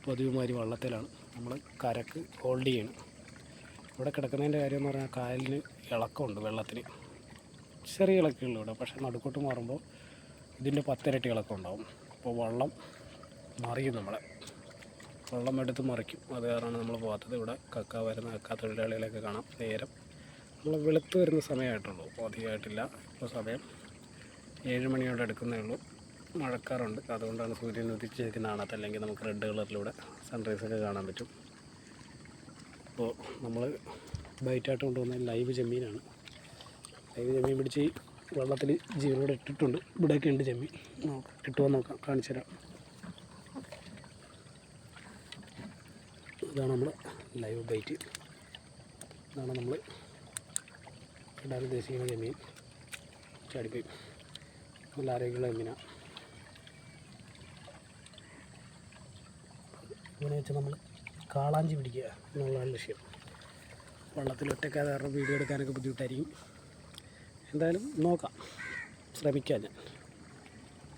പതിവുമാതിരി വള്ളത്തിലാണ് നമ്മൾ കരക്ക് ഹോൾഡ് ചെയ്യണം. ഇവിടെ കിടക്കുന്നതിൻ്റെ കാര്യം എന്ന് പറഞ്ഞാൽ കായലിന് ഇളക്കമുണ്ട്, വെള്ളത്തിന് ചെറിയ ഇളക്കമുള്ളൂ ഇവിടെ. പക്ഷേ നടുക്കോട്ട് മാറുമ്പോൾ ഇതിൻ്റെ 10 ഇരട്ടി ഇളക്കം ഉണ്ടാവും. അപ്പോൾ വള്ളം മറിയും, വെള്ളം എടുത്ത് മറിക്കും. അത് കാരണമാണ് നമ്മൾ പോകാത്തത്. ഇവിടെ കക്ക തൊഴിലാളികളെയൊക്കെ കാണാം. നേരം നമ്മൾ വെളുത്ത് വരുന്ന സമയമായിട്ടുള്ളൂ, അപ്പോൾ അധികമായിട്ടില്ല. ഇപ്പോൾ സമയം 7 മണിയോടെ എടുക്കുന്നേ ഉള്ളൂ. മഴക്കാറുണ്ട്, അതുകൊണ്ടാണ് സൂര്യൻ ഉദിച്ചേക്ക് കാണാത്ത. അല്ലെങ്കിൽ നമുക്ക് റെഡ് കളറിലൂടെ സൺറൈസൊക്കെ കാണാൻ പറ്റും. അപ്പോൾ നമ്മൾ ബൈറ്റായിട്ട് കൊണ്ടുവന്ന ലൈവ് ചെമ്മീനാണ്. ലൈവ് ചെമ്മീൻ പിടിച്ച് ഈ വെള്ളത്തിൽ ജീവനോടെ ഇട്ടിട്ടുണ്ട്. ഇവിടെയൊക്കെ ഉണ്ട് ചെമ്മീൻ. കിട്ടുമോ നോക്കാം, കാണിച്ചു തരാം. ഇതാണ് നമ്മൾ ലൈവ് ബൈറ്റ്. ഇതാണ് നമ്മൾ ഇടാൻ ഉദ്ദേശിക്കുന്ന ചെമ്മീൻ. ചാടിപ്പോയി. നല്ല ആരോഗ്യമുള്ള ചെമ്മീനാണ്. ഇങ്ങനെ വെച്ചാൽ നമ്മൾ കാളാഞ്ചി പിടിക്കുക എന്നുള്ളതാണ് ലക്ഷ്യം. വെള്ളത്തിൽ ഒറ്റയ്ക്കാതെ കാരണം വീഡിയോ എടുക്കാനൊക്കെ ബുദ്ധിമുട്ടായിരിക്കും. എന്തായാലും നോക്കാം, ശ്രമിക്കാം ഞാൻ.